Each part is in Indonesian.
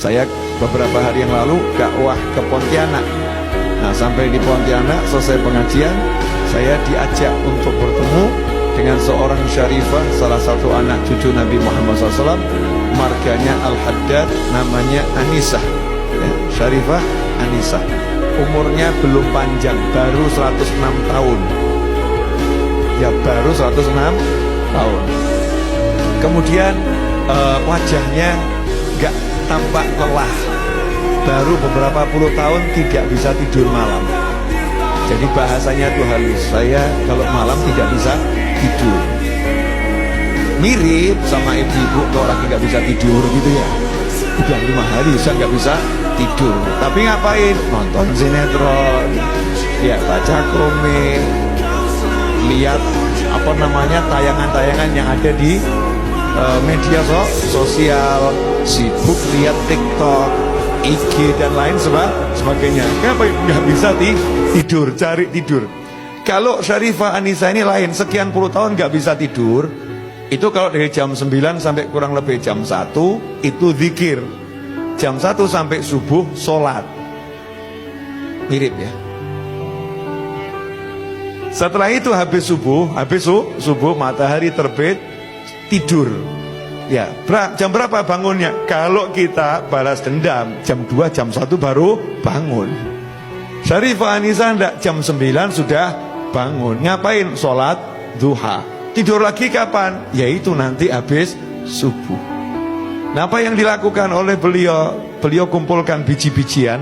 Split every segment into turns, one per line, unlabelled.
Saya beberapa hari yang lalu dakwah ke Pontianak. Nah, sampai di Pontianak selesai pengajian, saya diajak untuk bertemu dengan seorang syarifah, salah satu anak cucu Nabi Muhammad SAW, marganya Al-Haddad, namanya Anisah ya, Syarifah Anisah. Umurnya belum panjang, baru 106 tahun ya, baru 106 tahun. Kemudian wajahnya gak tampak lelah, baru beberapa puluh tahun tidak bisa tidur malam. Jadi bahasanya tuh halus, saya kalau malam tidak bisa tidur. Mirip sama ibu-ibu kalau lagi gak bisa tidur gitu ya. Udah 5 hari saya gak bisa tidur, tapi ngapain? Nonton sinetron ya, baca komik, lihat tayangan-tayangan yang ada di media sosial, sibuk lihat TikTok, IG dan lain sebagainya. Kenapa nggak bisa tidur, cari tidur? Kalau Syarifah Anisah ini lain, sekian puluh tahun nggak bisa tidur. Itu kalau dari jam 9 sampai kurang lebih jam 1 itu zikir, jam 1 sampai subuh sholat. Mirip ya. Setelah itu habis subuh matahari terbit, tidur. Ya, jam berapa bangunnya? Kalau kita balas dendam, jam 2, jam 1 baru bangun. Syarifah Anisah enggak, jam 9 sudah bangun. Ngapain? Sholat duha. Tidur lagi kapan? Yaitu nanti habis subuh. Nah, apa yang dilakukan oleh beliau? Beliau kumpulkan biji-bijian,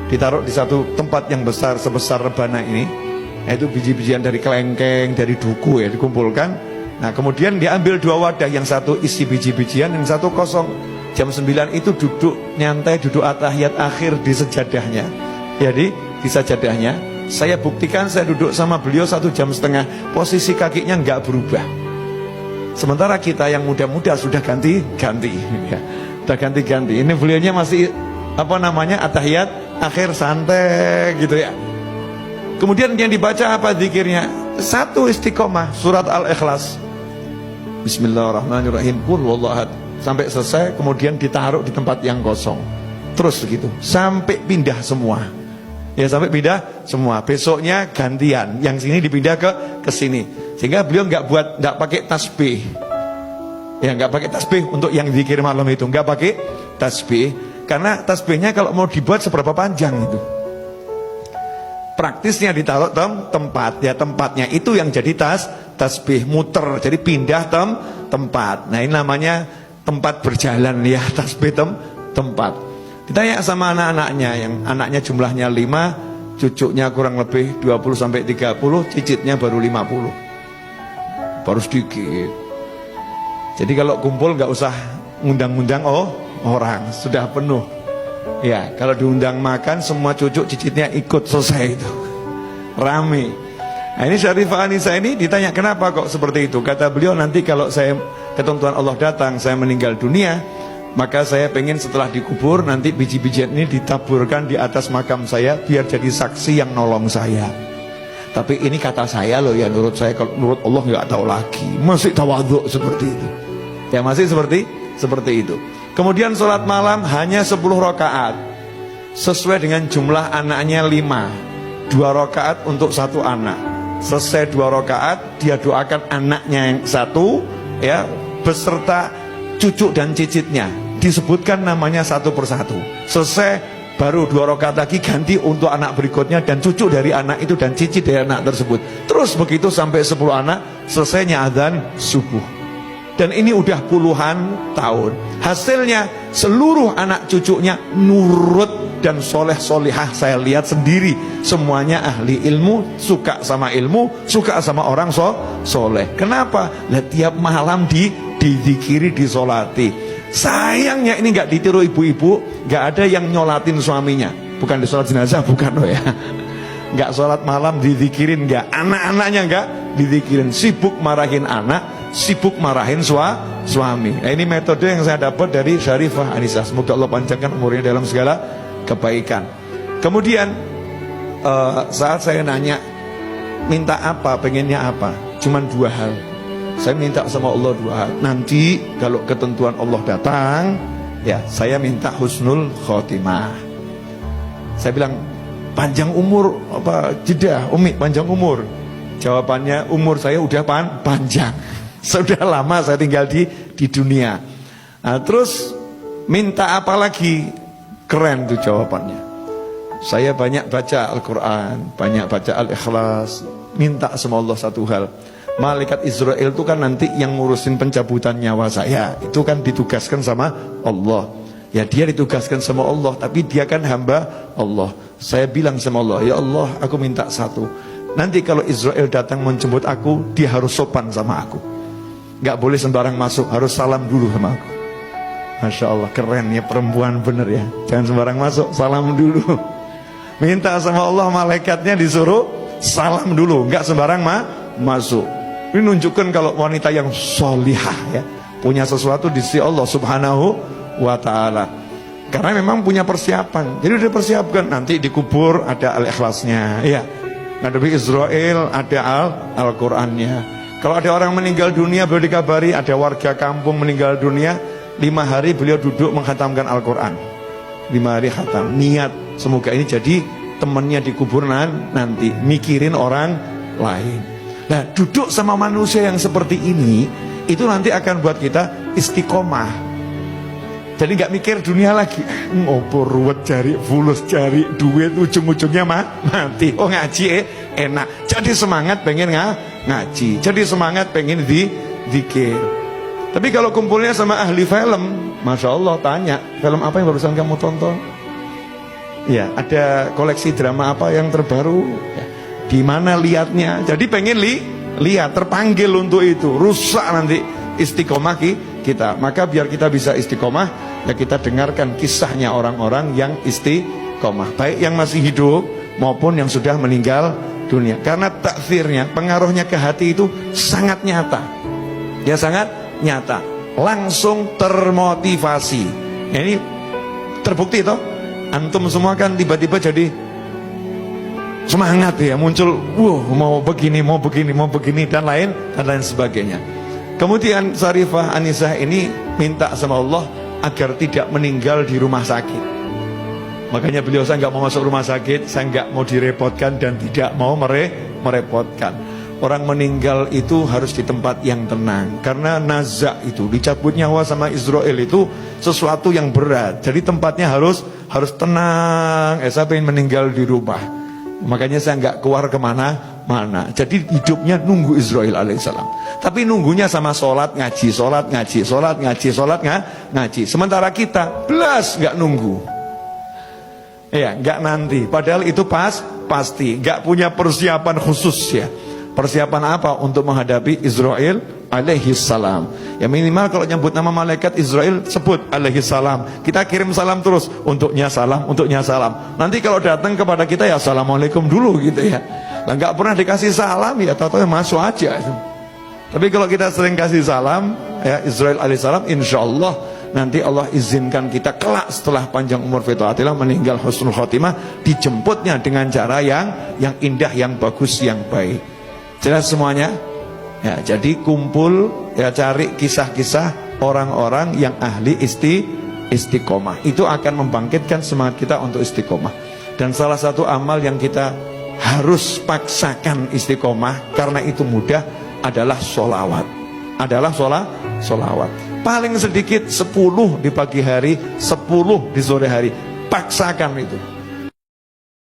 ditaruh di satu tempat yang besar sebesar rebana ini. Itu biji-bijian dari kelengkeng, dari duku ya, dikumpulkan. Nah, kemudian diambil 2 wadah, yang satu isi biji-bijian, yang satu kosong. Jam 9 itu duduk nyantai, duduk atahiyat akhir di sejadahnya. Jadi di sajadahnya, saya buktikan saya duduk sama beliau 1,5 jam, posisi kakinya nggak berubah. Sementara kita yang muda-muda sudah ganti-ganti ya. Sudah ganti-ganti. Ini beliaunya masih atahiyat akhir santai gitu ya. Kemudian yang dibaca apa zikirnya? 1 istiqomah, surat Al-Ikhlas. Bismillahirrahmanirrahim, qul huwallahu ahad. Sampai selesai, kemudian ditaruh di tempat yang kosong. Terus begitu, sampai pindah semua. Ya, sampai pindah semua. Besoknya gantian, yang sini dipindah ke sini. Sehingga beliau nggak pakai tasbih. Ya, nggak pakai tasbih untuk yang zikir malam itu, nggak pakai tasbih. Karena tasbihnya kalau mau dibuat seberapa panjang itu. Praktisnya ditaruh tempat ya, tempatnya itu yang jadi tasbih, muter, jadi pindah tempat. Nah, ini namanya tempat berjalan ya, tasbih tempat. Ditanya sama anak-anaknya, yang anaknya jumlahnya 5, cucunya kurang lebih 20-30, cicitnya baru 50. Baru sedikit. Jadi kalau kumpul nggak usah ngundang-ngundang orang, sudah penuh. Ya, kalau diundang makan semua cucu cicitnya ikut, selesai itu. Rame. Nah, ini Syarifah Anisah ini ditanya kenapa kok seperti itu. Kata beliau, nanti kalau saya ketentuan Allah datang, saya meninggal dunia, maka saya pengen setelah dikubur nanti biji-bijian ini ditaburkan di atas makam saya biar jadi saksi yang nolong saya. Tapi ini kata saya loh ya, menurut saya, kalau menurut Allah nggak tahu lagi. Masih tawadhu seperti itu. Ya, masih seperti itu. Kemudian sholat malam hanya 10 rakaat, sesuai dengan jumlah anaknya 5, 2 rakaat untuk 1 anak. Selesai 2 rakaat, dia doakan anaknya yang 1 ya, beserta cucu dan cicitnya, disebutkan namanya satu persatu. Selesai, baru 2 rakaat lagi ganti untuk anak berikutnya dan cucu dari anak itu dan cicit dari anak tersebut. Terus begitu sampai 10 anak, selesainya adzan subuh. Dan ini udah puluhan tahun. Hasilnya seluruh anak cucunya nurut dan soleh-solihah. Saya lihat sendiri, semuanya ahli ilmu, suka sama ilmu, suka sama orang soleh. Kenapa? Lah, tiap malam dizikiri, disolati. Sayangnya ini nggak ditiru ibu-ibu, nggak ada yang nyolatin suaminya. Bukan di sholat jenazah, bukan loh ya. Nggak sholat malam dizikirin, nggak. Anak-anaknya nggak dizikirin, sibuk marahin anak, sibuk marahin suami. Nah, ini metode yang saya dapat dari Syarifah Anisah. Semoga Allah panjangkan umurnya dalam segala kebaikan. Kemudian saat saya nanya minta apa, pengennya apa, cuman 2 hal. Saya minta sama Allah 2 hal. Nanti kalau ketentuan Allah datang, Ya, saya minta husnul khotimah. Saya bilang, panjang umur apa jeda Umi, panjang umur. Jawabannya, umur saya udah panjang. Sudah lama saya tinggal di dunia. Nah, terus minta apa lagi? Keren tuh jawabannya. Saya banyak baca Al-Quran, banyak baca Al-Ikhlas. Minta sama Allah satu hal. Malaikat Israel itu kan nanti yang ngurusin pencabutan nyawa saya. Itu kan ditugaskan sama Allah. Ya, dia ditugaskan sama Allah, tapi dia kan hamba Allah. Saya bilang sama Allah, ya Allah, aku minta satu. Nanti kalau Israel datang menjemput aku, dia harus sopan sama aku. Gak boleh sembarang masuk, harus salam dulu sama aku. Masya Allah, keren ya, perempuan bener ya. Jangan sembarang masuk, salam dulu. Minta sama Allah, malaikatnya disuruh salam dulu, gak sembarang masuk. Ini nunjukkan kalau wanita yang solihah ya, punya sesuatu di sisi Allah subhanahu wa ta'ala. Karena memang punya persiapan. Jadi udah persiapkan, nanti dikubur ada Al-Ikhlasnya ya. Nabi Israel ada Al-Qurannya. Kalau ada orang meninggal dunia, beliau dikabari ada warga kampung meninggal dunia, 5 hari beliau duduk menghatamkan Al-Quran. 5 hari khatam. Niat semoga ini jadi temannya di kuburan nanti, mikirin orang lain. Nah, duduk sama manusia yang seperti ini, itu nanti akan buat kita istiqomah. Jadi nggak mikir dunia lagi, ngopo ruwet cari fulus, cari duit, ujung-ujungnya mati. Oh, ngaji enak. Jadi semangat pengen ngaji. Jadi semangat pengen zikir. Tapi kalau kumpulnya sama ahli film, Masya Allah, tanya, film apa yang barusan kamu tonton? Ya, ada koleksi drama apa yang terbaru? Ya, di mana lihatnya? Jadi pengen lihat, terpanggil untuk itu. Rusak nanti istiqomah kita. Maka biar kita bisa istiqomah, ya kita dengarkan kisahnya orang-orang yang istiqomah, baik yang masih hidup maupun yang sudah meninggal dunia. Karena taksirnya, pengaruhnya ke hati itu sangat nyata. Ya, sangat nyata. Langsung termotivasi. Ya, ini terbukti toh. Antum semua kan tiba-tiba jadi semangat ya, muncul mau begini, mau begini, mau begini, dan lain sebagainya. Kemudian Sarifah Anisah ini minta sama Allah agar tidak meninggal di rumah sakit. Makanya beliau, saya nggak mau masuk rumah sakit, saya nggak mau direpotkan dan tidak mau merepotkan. Orang meninggal itu harus di tempat yang tenang. Karena nazak itu, dicabut nyawa sama Israel itu sesuatu yang berat. Jadi tempatnya harus tenang. Saya pengen meninggal di rumah. Makanya saya nggak keluar kemana-mana. Jadi hidupnya nunggu Israel alaihissalam. Tapi nunggunya sama sholat ngaji, sholat ngaji, sholat ngaji, sholat ngaji. Sementara kita belas nggak nunggu. Ya, nggak nanti. Padahal itu pasti. Nggak punya persiapan khusus ya. Persiapan apa untuk menghadapi Israel alaihissalam? Ya, minimal kalau nyebut nama malaikat Israel, sebut alaihissalam. Kita kirim salam terus, untuknya salam, untuknya salam. Nanti kalau datang kepada kita, ya assalamualaikum dulu gitu ya. Nah, nggak pernah dikasih salam ya, tahu-tahu masuk aja. Tapi kalau kita sering kasih salam ya, Israel alaihissalam, insya Allah nanti Allah izinkan kita kelak setelah panjang umur fitaatillah, meninggal husnul khotimah, dijemputnya dengan cara yang indah, yang bagus, yang baik. Jelas semuanya? Ya, jadi kumpul ya, cari kisah-kisah orang-orang yang ahli istiqomah. Itu akan membangkitkan semangat kita untuk istiqomah. Dan salah satu amal yang kita harus paksakan istiqomah, karena itu mudah, adalah sholawat. Adalah sholawat. Paling sedikit 10 di pagi hari, 10 di sore hari. Paksakan itu.